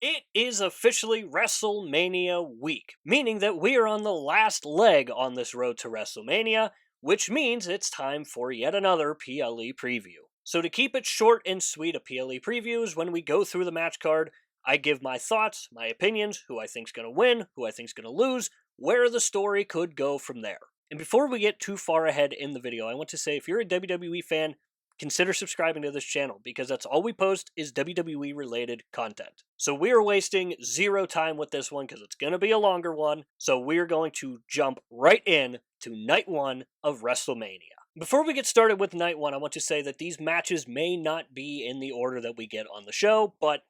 It is officially Wrestlemania week, meaning that we are on the last leg on this road to Wrestlemania, which means it's time for yet another PLE preview. So to keep it short and sweet, a PLE preview is when we go through the match card, I give my thoughts, my opinions, who I think's going to win, who I think's going to lose, where the story could go from there. And before we get too far ahead in the video, I want to say if you're a WWE fan, consider subscribing to this channel because that's all we post is WWE related content. So we are wasting zero time with this one because it's going to be a longer one. So we're going to jump right in to night one of WrestleMania. Before we get started with night one, I want to say that these matches may not be in the order that we get on the show, but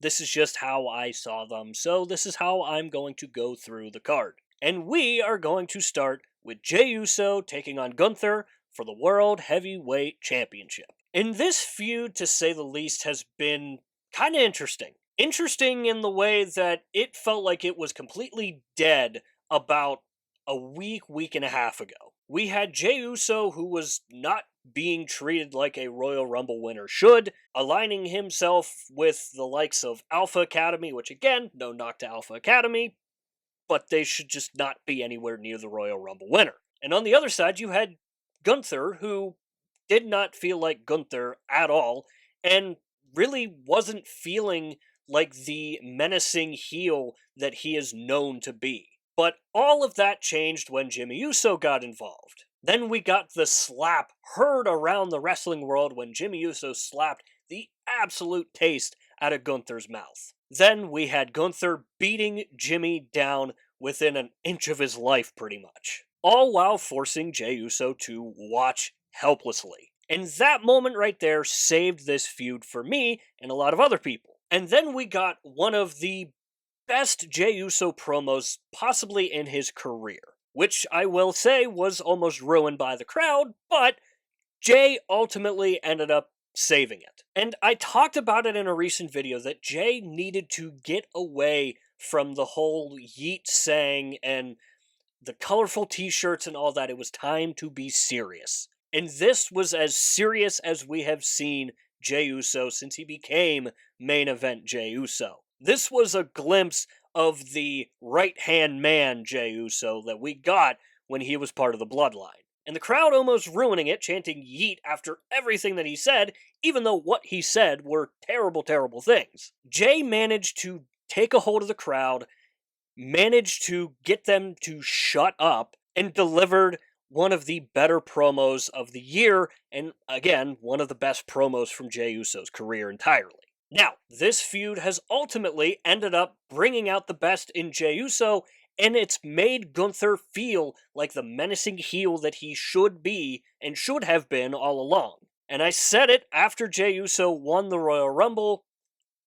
this is just how I saw them. So this is how I'm going to go through the card. And we are going to start with Jey Uso taking on Gunther for the World Heavyweight Championship. And this feud, to say the least, has been kind of interesting. Interesting in the way that it felt like it was completely dead about a week and a half ago. We had Jey Uso, who was not being treated like a Royal Rumble winner should, aligning himself with the likes of Alpha Academy, which again, no knock to Alpha Academy, but they should just not be anywhere near the Royal Rumble winner. And on the other side, you had Gunther, who did not feel like Gunther at all, and really wasn't feeling like the menacing heel that he is known to be. But all of that changed when Jimmy Uso got involved. Then we got the slap heard around the wrestling world when Jimmy Uso slapped the absolute taste out of Gunther's mouth. Then we had Gunther beating Jimmy down within an inch of his life, pretty much. All while forcing Jey Uso to watch helplessly. And that moment right there saved this feud for me and a lot of other people. And then we got one of the best Jey Uso promos possibly in his career, which I will say was almost ruined by the crowd, but Jey ultimately ended up saving it. And I talked about it in a recent video that Jey needed to get away from the whole yeet saying and the colorful t-shirts and all that. It was time to be serious. And this was as serious as we have seen Jey Uso since he became main event Jey Uso. This was a glimpse of the right-hand man Jey Uso that we got when he was part of the Bloodline. And the crowd almost ruining it, chanting yeet after everything that he said, even though what he said were terrible, terrible things. Jey managed to take a hold of the crowd, managed to get them to shut up, and delivered one of the better promos of the year, and again, one of the best promos from Jey Uso's career entirely. Now, this feud has ultimately ended up bringing out the best in Jey Uso, and it's made Gunther feel like the menacing heel that he should be and should have been all along. And I said it after Jey Uso won the Royal Rumble,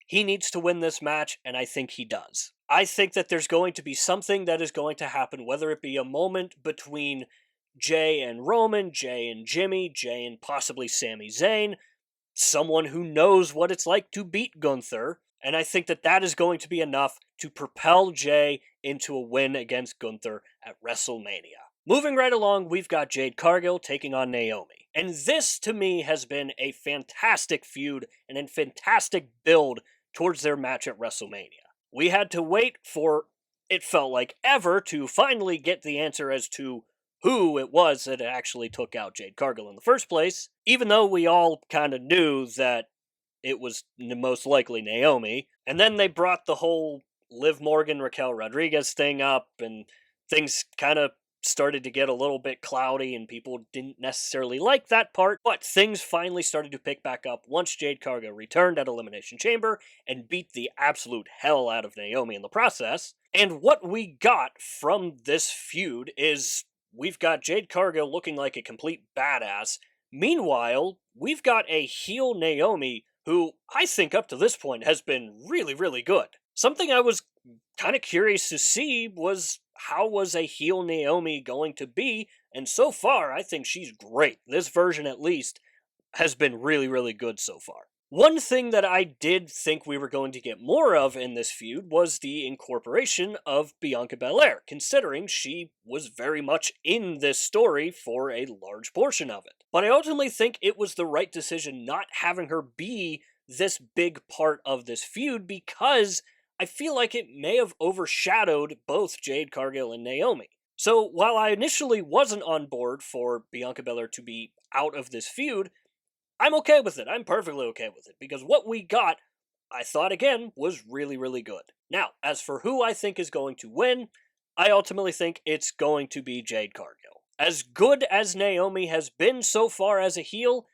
he needs to win this match, and I think he does. I think that there's going to be something that is going to happen, whether it be a moment between Jey and Roman, Jey and Jimmy, Jey and possibly Sami Zayn, someone who knows what it's like to beat Gunther, and I think that that is going to be enough to propel Jey into a win against Gunther at WrestleMania. Moving right along, we've got Jade Cargill taking on Naomi. And this, to me, has been a fantastic feud and a fantastic build towards their match at WrestleMania. We had to wait for, it felt like, ever to finally get the answer as to who it was that actually took out Jade Cargill in the first place, even though we all kind of knew that it was most likely Naomi. And then they brought the whole Liv Morgan, Raquel Rodriguez thing up, and things kind of started to get a little bit cloudy, and people didn't necessarily like that part, but things finally started to pick back up once Jade Cargill returned at Elimination Chamber and beat the absolute hell out of Naomi in the process. And what we got from this feud is we've got Jade Cargill looking like a complete badass. Meanwhile, we've got a heel Naomi who I think up to this point has been really, really good. Something I was kind of curious to see was how was a heel Naomi going to be, and so far I think she's great. This version at least has been really, really good so far. One thing that I did think we were going to get more of in this feud was the incorporation of Bianca Belair, considering she was very much in this story for a large portion of it. But I ultimately think it was the right decision not having her be this big part of this feud because I feel like it may have overshadowed both Jade Cargill and Naomi. So while I initially wasn't on board for Bianca Belair to be out of this feud, I'm okay with it. I'm perfectly okay with it because what we got, I thought again, was really, really good. Now, as for who I think is going to win, I ultimately think it's going to be Jade Cargill. As good as Naomi has been so far as a heel,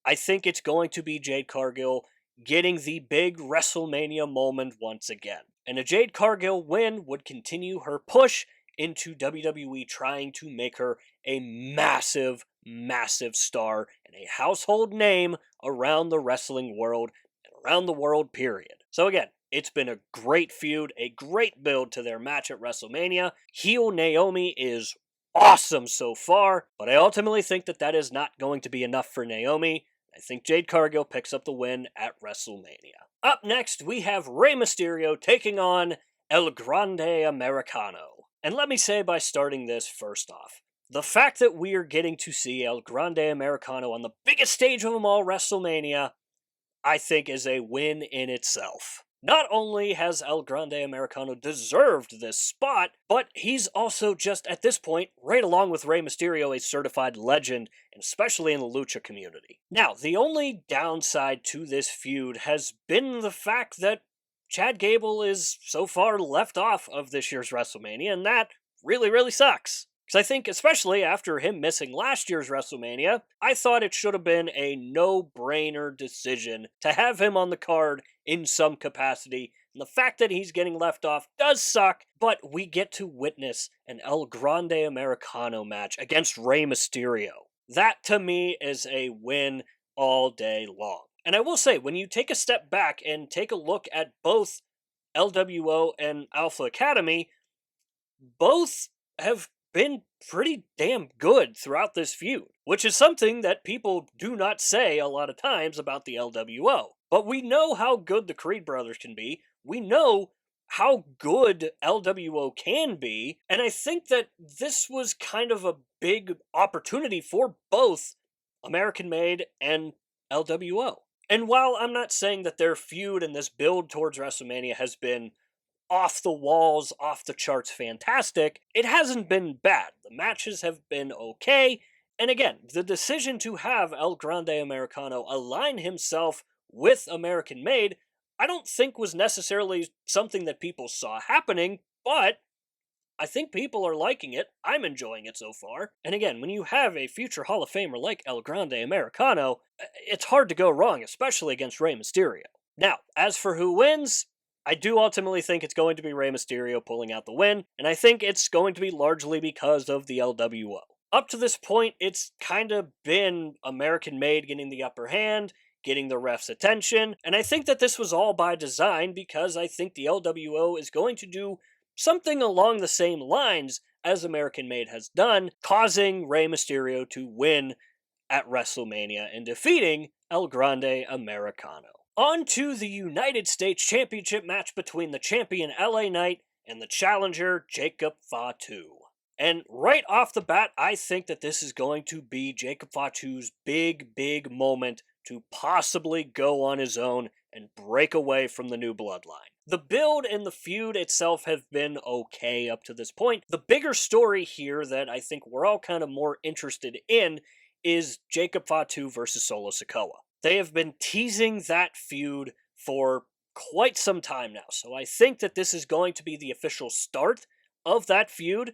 I think it's going to be Jade Cargill getting the big WrestleMania moment once again. And a Jade Cargill win would continue her push into WWE, trying to make her a massive, massive star and a household name around the wrestling world and around the world, period. So again, it's been a great feud, a great build to their match at WrestleMania. Heel Naomi is awesome so far, but I ultimately think that is not going to be enough for Naomi. I think Jade Cargill picks up the win at WrestleMania. Up next, we have Rey Mysterio taking on El Grande Americano. And let me say by starting this first off, the fact that we are getting to see El Grande Americano on the biggest stage of them all, WrestleMania, I think is a win in itself. Not only has El Grande Americano deserved this spot, but he's also just, at this point, right along with Rey Mysterio, a certified legend, and especially in the lucha community. Now, the only downside to this feud has been the fact that Chad Gable is so far left off of this year's WrestleMania, and that really, really sucks. Because I think, especially after him missing last year's WrestleMania, I thought it should have been a no-brainer decision to have him on the card in some capacity. And the fact that he's getting left off does suck, but we get to witness an El Grande Americano match against Rey Mysterio. That, to me, is a win all day long. And I will say, when you take a step back and take a look at both LWO and Alpha Academy, both have been pretty damn good throughout this feud, which is something that people do not say a lot of times about the LWO. But we know how good the Creed brothers can be. We know how good LWO can be, and I think that this was kind of a big opportunity for both American Made and LWO. And while I'm not saying that their feud and this build towards WrestleMania has been off the walls, off the charts fantastic, it hasn't been bad. The matches have been okay, and again, the decision to have El Grande Americano align himself with American Made, I don't think was necessarily something that people saw happening, but I think people are liking it. I'm enjoying it so far. And again, when you have a future Hall of Famer like El Grande Americano, it's hard to go wrong, especially against Rey Mysterio. Now, as for who wins, I do ultimately think it's going to be Rey Mysterio pulling out the win, and I think it's going to be largely because of the LWO. Up to this point, it's kind of been American Made getting the upper hand, getting the refs' attention, and I think that this was all by design because I think the LWO is going to do something along the same lines as American Made has done, causing Rey Mysterio to win at WrestleMania and defeating El Grande Americano. On to the United States Championship match between the champion LA Knight and the challenger Jacob Fatu. And right off the bat, I think that this is going to be Jacob Fatu's big moment to possibly go on his own and break away from the new bloodline. The build and the feud itself have been okay up to this point. The bigger story here that I think we're all kind of more interested in is Jacob Fatu versus Solo Sikoa. They have been teasing that feud for quite some time now, so I think that this is going to be the official start of that feud,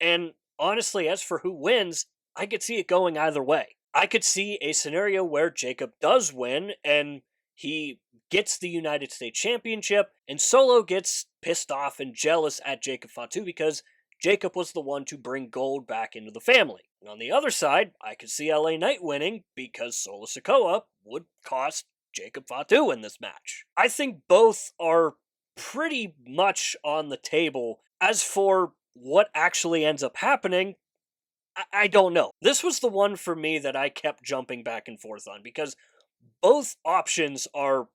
and honestly, as for who wins, I could see it going either way. I could see a scenario where Jacob does win, and he gets the United States Championship, and Solo gets pissed off and jealous at Jacob Fatu because Jacob was the one to bring gold back into the family. And on the other side, I could see LA Knight winning because Solo Sikoa would cost Jacob Fatu in this match. I think both are pretty much on the table. As for what actually ends up happening, I don't know. This was the one for me that I kept jumping back and forth on because both options are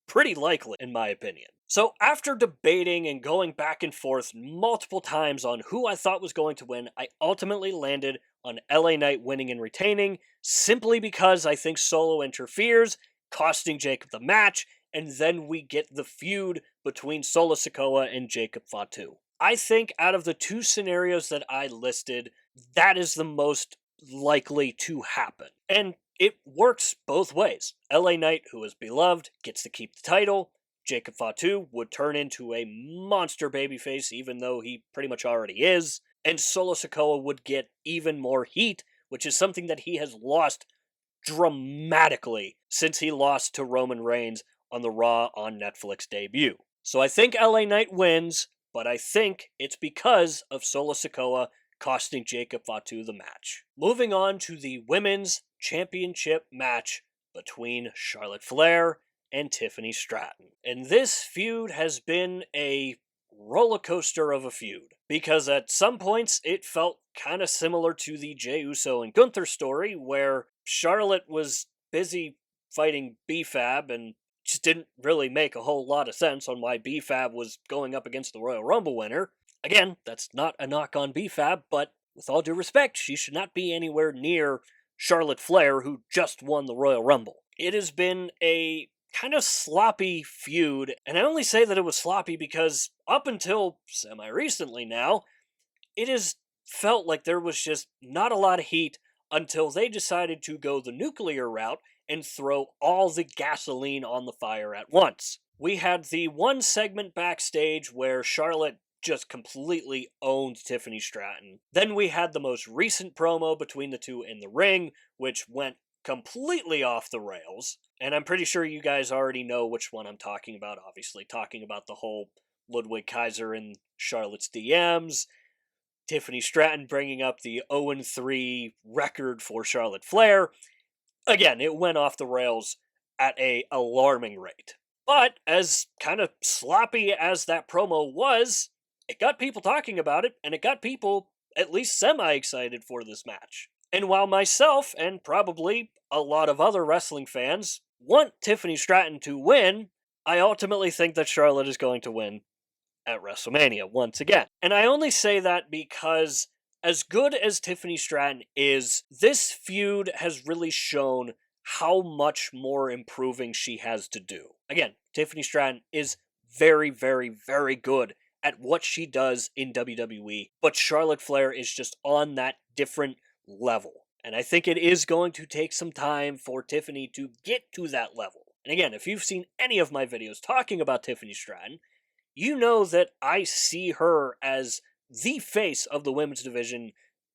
pretty likely, in my opinion. So after debating and going back and forth multiple times on who I thought was going to win, I ultimately landed on LA Knight winning and retaining, simply because I think Solo interferes, costing Jacob the match, and then we get the feud between Solo Sikoa and Jacob Fatu. I think out of the two scenarios that I listed, that is the most likely to happen. And it works both ways. LA Knight, who is beloved, gets to keep the title. Jacob Fatu would turn into a monster babyface, even though he pretty much already is. And Solo Sikoa would get even more heat, which is something that he has lost dramatically since he lost to Roman Reigns on the Raw on Netflix debut. So I think LA Knight wins, but I think it's because of Solo Sikoa costing Jacob Fatu the match. Moving on to the Women's Championship match between Charlotte Flair and Tiffany Stratton. And this feud has been a roller coaster of a feud, because at some points it felt kind of similar to the Jey Uso and Gunther story, where Charlotte was busy fighting B-Fab and just didn't really make a whole lot of sense on why B-Fab was going up against the Royal Rumble winner. Again, that's not a knock on B-Fab, but with all due respect, she should not be anywhere near Charlotte Flair, who just won the Royal Rumble. It has been a kind of sloppy feud, and I only say that it was sloppy because up until semi-recently now, it has felt like there was just not a lot of heat until they decided to go the nuclear route and throw all the gasoline on the fire at once. We had the one segment backstage where Charlotte just completely owned Tiffany Stratton. Then we had the most recent promo between the two in the ring, which went completely off the rails. And I'm pretty sure you guys already know which one I'm talking about, obviously. Talking about the whole Ludwig Kaiser and Charlotte's DMs, Tiffany Stratton bringing up the 0-3 record for Charlotte Flair. Again, it went off the rails at an alarming rate. But as kind of sloppy as that promo was, it got people talking about it, and it got people at least semi-excited for this match. And while myself, and probably a lot of other wrestling fans, want Tiffany Stratton to win, I ultimately think that Charlotte is going to win at WrestleMania once again. And I only say that because as good as Tiffany Stratton is, this feud has really shown how much more improving she has to do. Again, Tiffany Stratton is very, very, very good at what she does in WWE, but Charlotte Flair is just on that different level. And I think it is going to take some time for Tiffany to get to that level. And again, if you've seen any of my videos talking about Tiffany Stratton, you know that I see her as the face of the women's division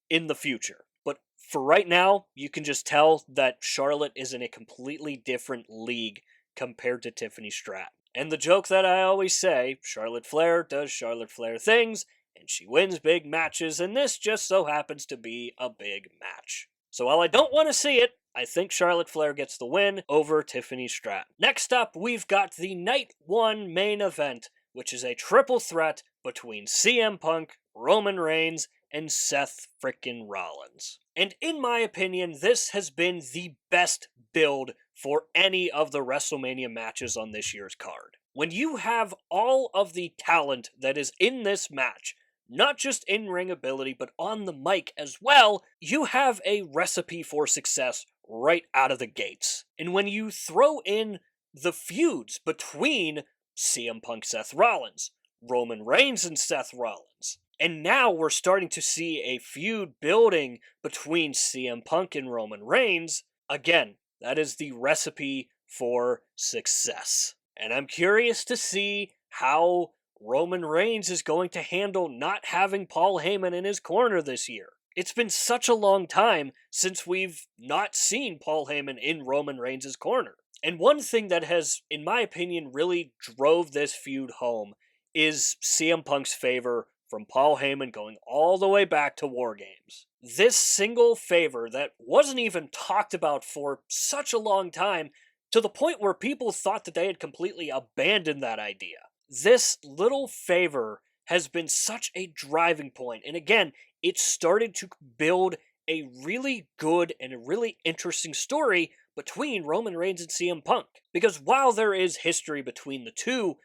in the future. But for right now, you can just tell that Charlotte is in a completely different league compared to Tiffany Stratton. And the joke that I always say, Charlotte Flair does Charlotte Flair things, and she wins big matches, and this just so happens to be a big match. So while I don't want to see it, I think Charlotte Flair gets the win over Tiffany Stratton. Next up, we've got the Night 1 main event, which is a triple threat between CM Punk, Roman Reigns, and Seth frickin' Rollins. And in my opinion, this has been the best build for any of the WrestleMania matches on this year's card. When you have all of the talent that is in this match, not just in-ring ability, but on the mic as well, you have a recipe for success right out of the gates. And when you throw in the feuds between CM Punk, Seth Rollins, Roman Reigns and Seth Rollins, and now we're starting to see a feud building between CM Punk and Roman Reigns, again, that is the recipe for success. And I'm curious to see how Roman Reigns is going to handle not having Paul Heyman in his corner this year. It's been such a long time since we've not seen Paul Heyman in Roman Reigns' corner. And one thing that has, in my opinion, really drove this feud home is CM Punk's favor from Paul Heyman going all the way back to War Games. This single favor that wasn't even talked about for such a long time, to the point where people thought that they had completely abandoned that idea. This little favor has been such a driving point, and again, it started to build a really good and a really interesting story between Roman Reigns and CM Punk. Because while there is history between the two,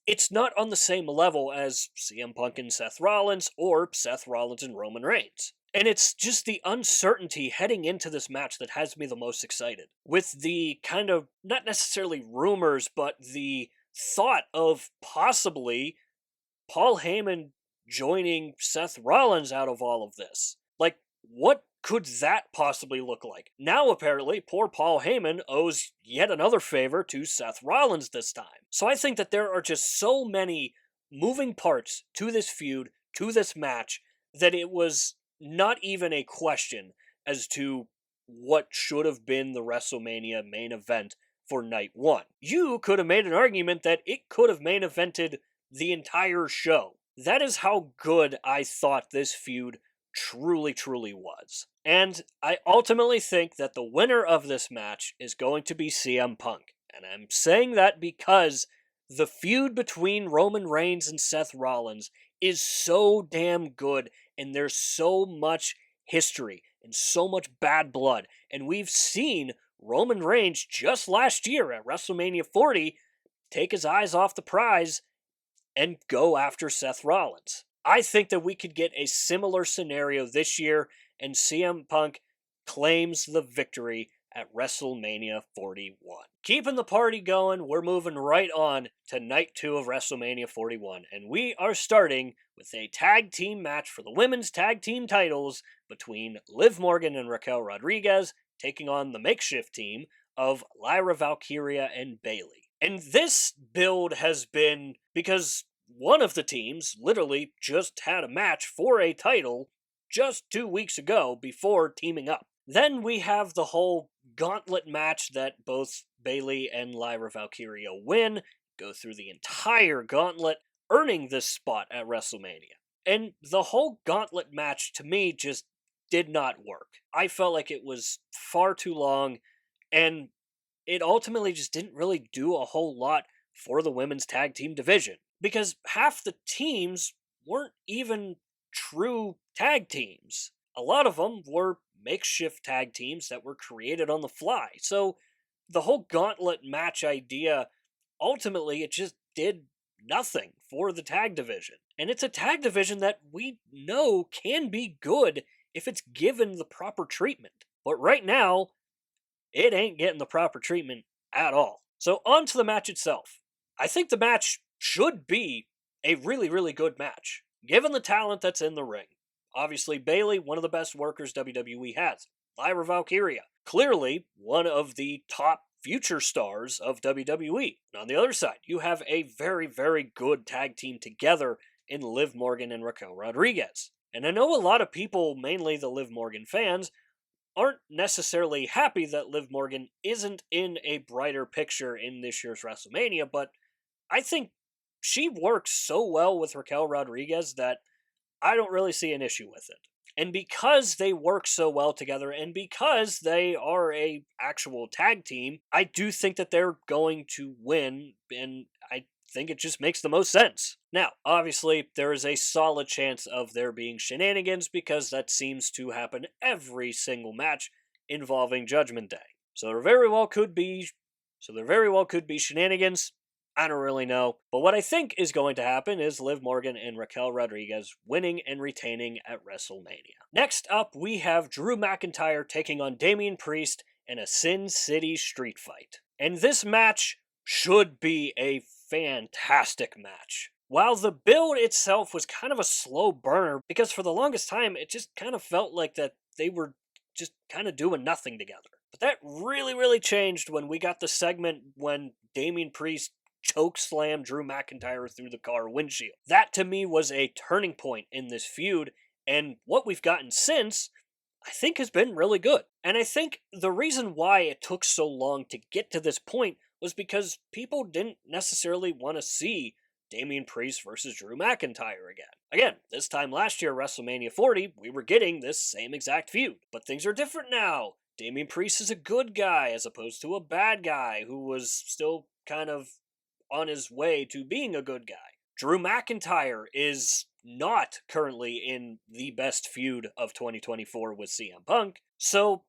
it's not on the same level as CM Punk and Seth Rollins or Seth Rollins and Roman Reigns. And it's just the uncertainty heading into this match that has me the most excited. With the kind of, not necessarily rumors, but the thought of possibly Paul Heyman joining Seth Rollins out of all of this? Like, what could that possibly look like? Now, apparently, poor Paul Heyman owes yet another favor to Seth Rollins this time. So I think that there are just so many moving parts to this feud, to this match, that it was not even a question as to what should have been the WrestleMania main event for night one. You could have made an argument that it could have main evented the entire show. That is how good I thought this feud truly, truly was. And I ultimately think that the winner of this match is going to be CM Punk. And I'm saying that because the feud between Roman Reigns and Seth Rollins is so damn good, and there's so much history and so much bad blood. And we've seen Roman Reigns just last year at WrestleMania 40 take his eyes off the prize and go after Seth Rollins. I think that we could get a similar scenario this year, and CM Punk claims the victory at WrestleMania 41. Keeping the party going, we're moving right on to night 2 of WrestleMania 41, and we are starting with a tag team match for the women's tag team titles between Liv Morgan and Raquel Rodriguez, taking on the makeshift team of Lyra Valkyria and Bayley. And this build has been because one of the teams literally just had a match for a title just 2 weeks ago before teaming up. Then we have the whole gauntlet match that both Bayley and Lyra Valkyria win, go through the entire gauntlet, earning this spot at WrestleMania. And the whole gauntlet match to me just did not work. I felt like it was far too long, and it ultimately just didn't really do a whole lot for the women's tag team division. Because half the teams weren't even true tag teams. A lot of them were makeshift tag teams that were created on the fly. So the whole gauntlet match idea, ultimately, it just did nothing for the tag division. And it's a tag division that we know can be good if it's given the proper treatment. But right now, it ain't getting the proper treatment at all. So on to the match itself. I think the match should be a really, really good match, given the talent that's in the ring. Obviously, Bayley, one of the best workers WWE has. Lyra Valkyria, clearly one of the top future stars of WWE. And on the other side, you have a very, very good tag team together in Liv Morgan and Raquel Rodriguez. And I know a lot of people, mainly the Liv Morgan fans, aren't necessarily happy that Liv Morgan isn't in a brighter picture in this year's WrestleMania, but I think she works so well with Raquel Rodriguez that I don't really see an issue with it. And because they work so well together, and because they are a actual tag team, I do think that they're going to win, and I think it just makes the most sense. Now, obviously, there is a solid chance of there being shenanigans because that seems to happen every single match involving Judgment Day. So there very well could be shenanigans. I don't really know. But what I think is going to happen is Liv Morgan and Raquel Rodriguez winning and retaining at WrestleMania. Next up, we have Drew McIntyre taking on Damian Priest in a Sin City street fight. And this match should be a fantastic match. While the build itself was kind of a slow burner, because for the longest time it just kind of felt like that they were just kind of doing nothing together. But that really, really changed when we got the segment when Damian Priest chokeslam Drew McIntyre through the car windshield. That to me was a turning point in this feud, and what we've gotten since, I think, has been really good. And I think the reason why it took so long to get to this point was because people didn't necessarily want to see Damian Priest versus Drew McIntyre again. Again, this time last year, WrestleMania 40, we were getting this same exact feud. But things are different now. Damian Priest is a good guy as opposed to a bad guy who was still kind of on his way to being a good guy. Drew McIntyre is not currently in the best feud of 2024 with CM Punk, so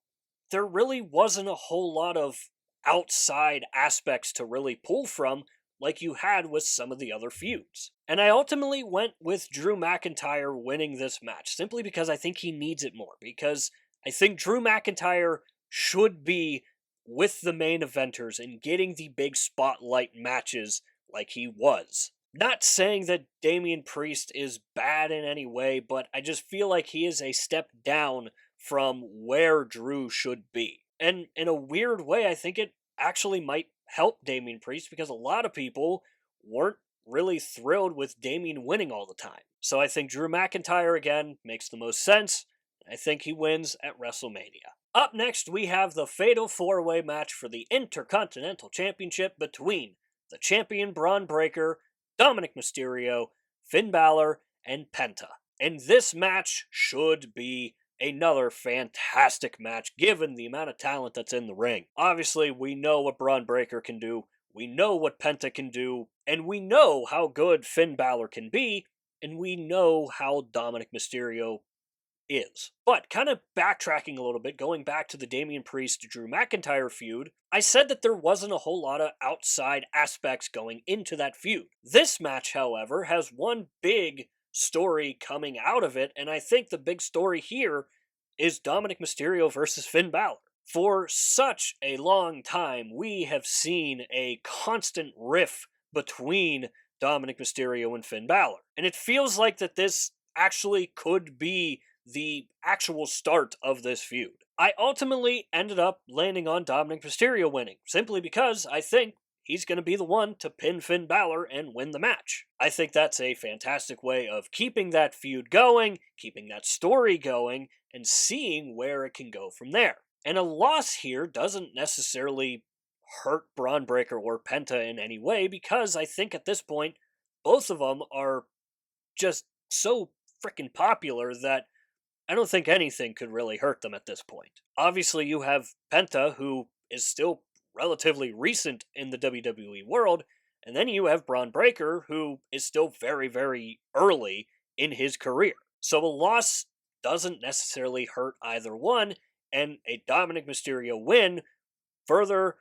there really wasn't a whole lot of outside aspects to really pull from like you had with some of the other feuds. And I ultimately went with Drew McIntyre winning this match, simply because I think he needs it more, because I think Drew McIntyre should be with the main eventers and getting the big spotlight matches like he was. Not saying that Damian Priest is bad in any way, but I just feel like he is a step down from where Drew should be. And in a weird way, I think it actually might help Damian Priest because a lot of people weren't really thrilled with Damian winning all the time. So I think Drew McIntyre again makes the most sense. I think he wins at WrestleMania. Up next, we have the Fatal 4-Way match for the Intercontinental Championship between the champion Braun Breaker, Dominic Mysterio, Finn Balor, and Penta. And this match should be another fantastic match given the amount of talent that's in the ring. Obviously, we know what Braun Breaker can do, we know what Penta can do, and we know how good Finn Balor can be, and we know how Dominic Mysterio is. But kind of backtracking a little bit, going back to the Damian Priest Drew McIntyre feud, I said that there wasn't a whole lot of outside aspects going into that feud. This match, however, has one big story coming out of it, and I think the big story here is Dominic Mysterio versus Finn Balor. For such a long time, we have seen a constant riff between Dominic Mysterio and Finn Balor. And it feels like that this actually could be the actual start of this feud. I ultimately ended up landing on Dominic Mysterio winning, simply because I think he's going to be the one to pin Finn Balor and win the match. I think that's a fantastic way of keeping that feud going, keeping that story going, and seeing where it can go from there. And a loss here doesn't necessarily hurt Braun Breaker or Penta in any way, because I think at this point, both of them are just so freaking popular that I don't think anything could really hurt them at this point. Obviously, you have Penta, who is still relatively recent in the WWE world, and then you have Braun Breaker, who is still very, very early in his career. So a loss doesn't necessarily hurt either one, and a Dominic Mysterio win further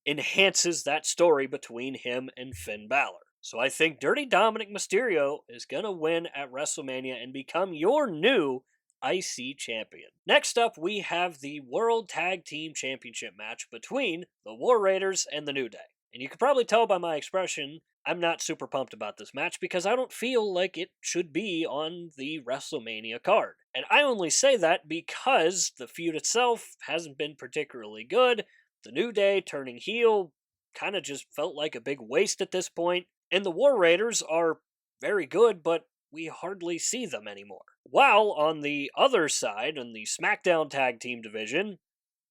enhances that story between him and Finn Balor. So I think Dirty Dominic Mysterio is going to win at WrestleMania and become your new IC champion. Next up, we have the World Tag Team Championship match between the War Raiders and the New Day. And you can probably tell by my expression, I'm not super pumped about this match because I don't feel like it should be on the WrestleMania card. And I only say that because the feud itself hasn't been particularly good. The New Day turning heel kind of just felt like a big waste at this point. And the War Raiders are very good, but we hardly see them anymore. While on the other side, in the SmackDown Tag Team division,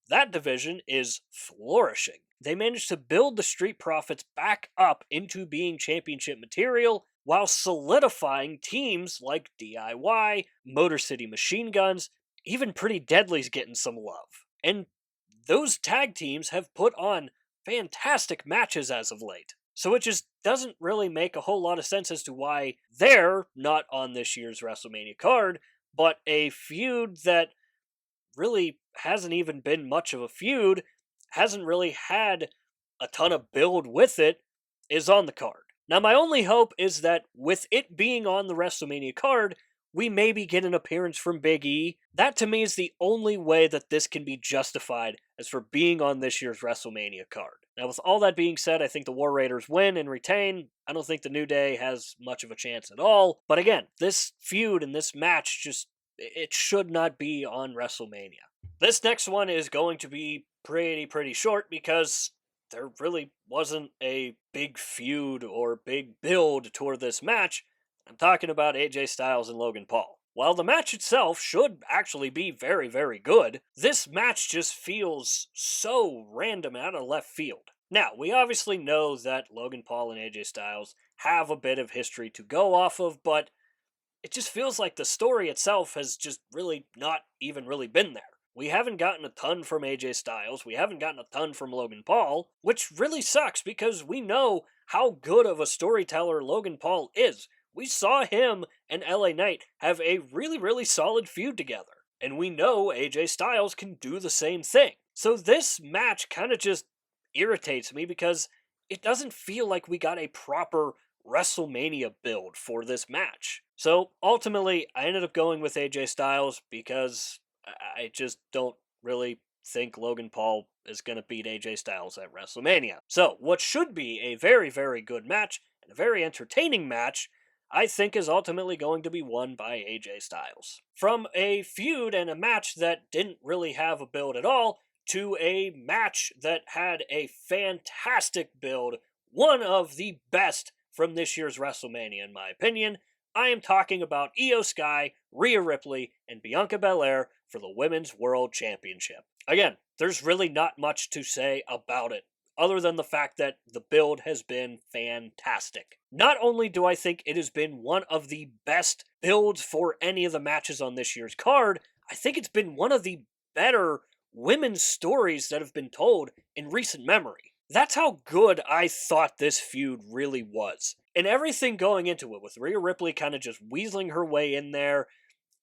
that division is flourishing. They managed to build the Street Profits back up into being championship material while solidifying teams like DIY, Motor City Machine Guns, even Pretty Deadly's getting some love. And those tag teams have put on fantastic matches as of late. So it just doesn't really make a whole lot of sense as to why they're not on this year's WrestleMania card, but a feud that really hasn't even been much of a feud, hasn't really had a ton of build with it, is on the card. Now, my only hope is that with it being on the WrestleMania card, we maybe get an appearance from Big E. That to me is the only way that this can be justified as for being on this year's WrestleMania card. Now, with all that being said, I think the War Raiders win and retain. I don't think the New Day has much of a chance at all. But again, this feud and this match just, it should not be on WrestleMania. This next one is going to be pretty short because there really wasn't a big feud or big build toward this match. I'm talking about AJ Styles and Logan Paul. While the match itself should actually be very good, this match just feels so random out of left field. Now, we obviously know that Logan Paul and AJ Styles have a bit of history to go off of, but it just feels like the story itself has just really not even really been there. We haven't gotten a ton from AJ Styles, we haven't gotten a ton from Logan Paul, which really sucks because we know how good of a storyteller Logan Paul is. We saw him and LA Knight have a really solid feud together. And we know AJ Styles can do the same thing. So this match kind of just irritates me because it doesn't feel like we got a proper WrestleMania build for this match. So ultimately, I ended up going with AJ Styles because I just don't really think Logan Paul is going to beat AJ Styles at WrestleMania. So, what should be a very, very good match and a very entertaining match, I think is ultimately going to be won by AJ Styles. From a feud and a match that didn't really have a build at all, to a match that had a fantastic build, one of the best from this year's WrestleMania, in my opinion. I am talking about Io Sky, Rhea Ripley, and Bianca Belair for the Women's World Championship. Again, there's really not much to say about it, other than the fact that the build has been fantastic. Not only do I think it has been one of the best builds for any of the matches on this year's card, I think it's been one of the better women's stories that have been told in recent memory. That's how good I thought this feud really was. And everything going into it, with Rhea Ripley kind of just weaseling her way in there,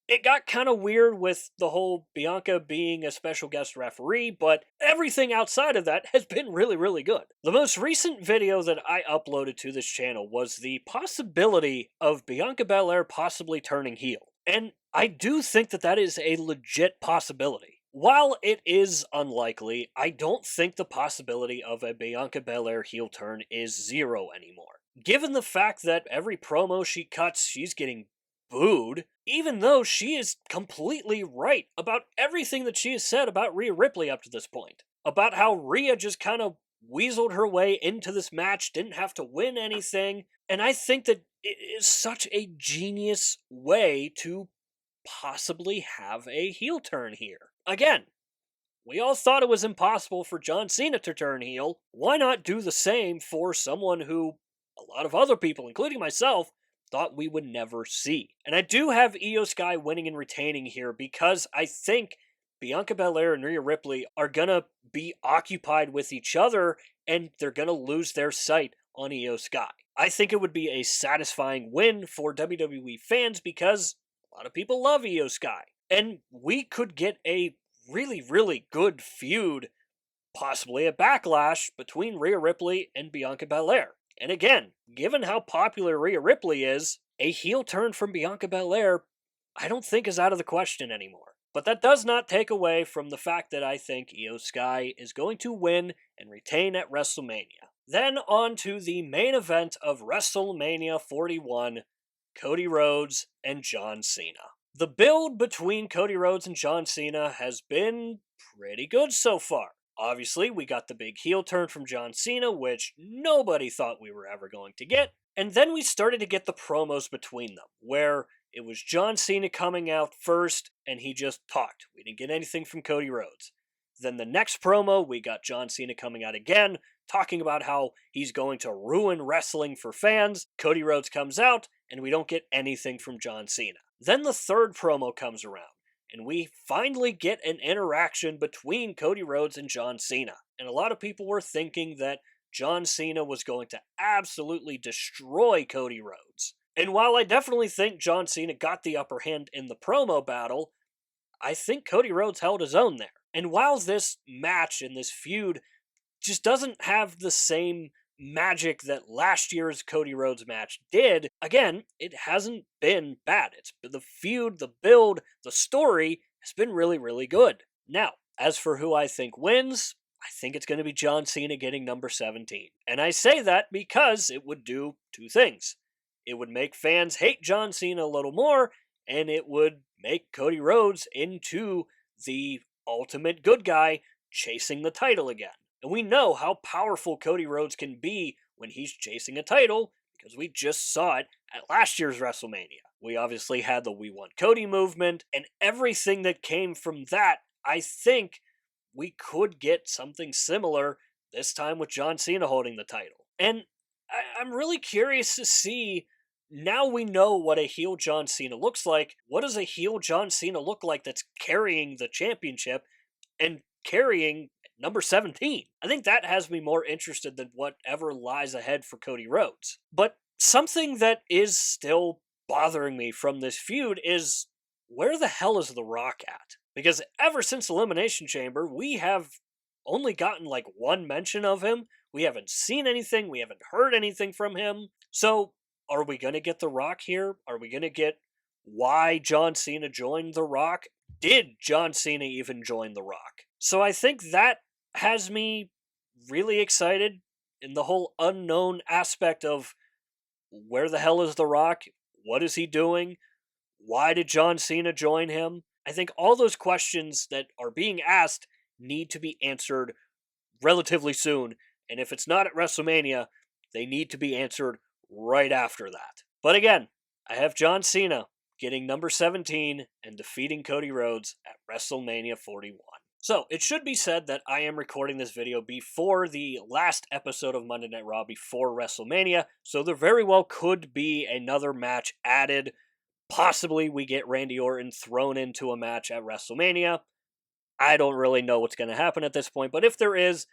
it got kind of weird with the whole Bianca being a special guest referee, but everything outside of that has been really, really good. The most recent video that I uploaded to this channel was the possibility of Bianca Belair possibly turning heel. And I do think that that is a legit possibility. While it is unlikely, I don't think the possibility of a Bianca Belair heel turn is zero anymore. Given the fact that every promo she cuts, she's getting booed, even though she is completely right about everything that she has said about Rhea Ripley up to this point. About how Rhea just kind of weaseled her way into this match, didn't have to win anything, and I think that it is such a genius way to possibly have a heel turn here. Again, we all thought it was impossible for John Cena to turn heel. Why not do the same for someone who a lot of other people, including myself, thought we would never see? And I do have Io Sky winning and retaining here because I think Bianca Belair and Rhea Ripley are going to be occupied with each other and they're going to lose their sight on Io Sky. I think it would be a satisfying win for WWE fans because a lot of people love Io Sky. And we could get a really, really good feud, possibly a backlash between Rhea Ripley and Bianca Belair. And again, given how popular Rhea Ripley is, a heel turn from Bianca Belair I don't think is out of the question anymore. But that does not take away from the fact that I think Io Sky is going to win and retain at WrestleMania. Then on to the main event of WrestleMania 41, Cody Rhodes and John Cena. The build between Cody Rhodes and John Cena has been pretty good so far. Obviously, we got the big heel turn from John Cena, which nobody thought we were ever going to get. And then we started to get the promos between them, where it was John Cena coming out first, and he just talked. We didn't get anything from Cody Rhodes. Then the next promo, we got John Cena coming out again, talking about how he's going to ruin wrestling for fans. Cody Rhodes comes out, and we don't get anything from John Cena. Then the third promo comes around, and we finally get an interaction between Cody Rhodes and John Cena. And a lot of people were thinking that John Cena was going to absolutely destroy Cody Rhodes. And while I definitely think John Cena got the upper hand in the promo battle, I think Cody Rhodes held his own there. And while this match and this feud just doesn't have the same magic that last year's Cody Rhodes match did, again, it hasn't been bad. It's the feud, the build, the story has been really, really good. Now, as for who I think wins, I think it's going to be John Cena getting number 17. And I say that because it would do two things. It would make fans hate John Cena a little more, and it would make Cody Rhodes into the ultimate good guy chasing the title again. And we know how powerful Cody Rhodes can be when he's chasing a title because we just saw it at last year's WrestleMania. We obviously had the We Want Cody movement, and everything that came from that, I think we could get something similar this time with John Cena holding the title. And I'm really curious to see, now we know what a heel John Cena looks like. What does a heel John Cena look like that's carrying the championship and carrying number 17? I think that has me more interested than whatever lies ahead for Cody Rhodes. But something that is still bothering me from this feud is, where the hell is The Rock at? Because ever since Elimination Chamber, we have only gotten like one mention of him. We haven't seen anything. We haven't heard anything from him. So, are we going to get The Rock here? Are we going to get why John Cena joined The Rock? Did John Cena even join The Rock? So I think that has me really excited in the whole unknown aspect of where the hell is The Rock? What is he doing? Why did John Cena join him? I think all those questions that are being asked need to be answered relatively soon. And if it's not at WrestleMania, they need to be answered right after that. But again, I have John Cena getting number 17 and defeating Cody Rhodes at WrestleMania 41. So, it should be said that I am recording this video before the last episode of Monday Night Raw before WrestleMania, so there very well could be another match added. Possibly we get Randy Orton thrown into a match at WrestleMania. I don't really know what's going to happen at this point, but if there is,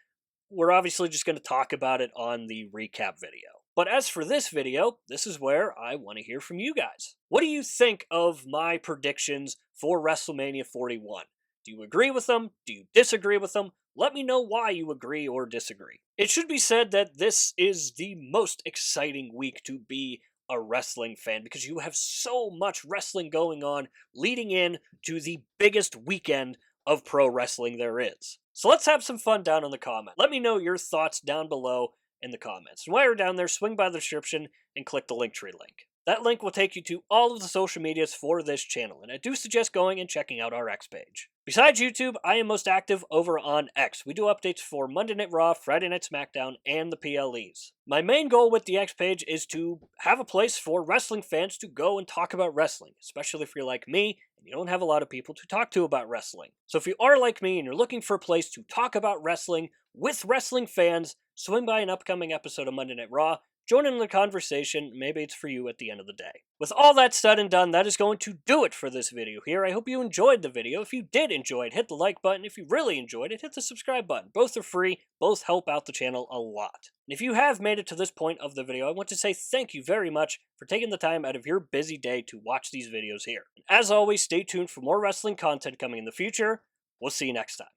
we're obviously just going to talk about it on the recap video. But as for this video, this is where I want to hear from you guys. What do you think of my predictions for WrestleMania 41? Do you agree with them? Do you disagree with them? Let me know why you agree or disagree. It should be said that this is the most exciting week to be a wrestling fan because you have so much wrestling going on leading in to the biggest weekend of pro wrestling there is. So let's have some fun down in the comments. Let me know your thoughts down below in the comments. And while you're down there, swing by the description and click the Linktree link. That link will take you to all of the social medias for this channel, and I do suggest going and checking out our X page. Besides YouTube, I am most active over on X. We do updates for Monday Night Raw, Friday Night SmackDown, and the PLEs. My main goal with the X page is to have a place for wrestling fans to go and talk about wrestling, especially if you're like me and you don't have a lot of people to talk to about wrestling. So if you are like me and you're looking for a place to talk about wrestling with wrestling fans, swing by an upcoming episode of Monday Night Raw. Join in the conversation, maybe it's for you at the end of the day. With all that said and done, that is going to do it for this video here. I hope you enjoyed the video. If you did enjoy it, hit the like button. If you really enjoyed it, hit the subscribe button. Both are free, both help out the channel a lot. And if you have made it to this point of the video, I want to say thank you very much for taking the time out of your busy day to watch these videos here. And as always, stay tuned for more wrestling content coming in the future. We'll see you next time.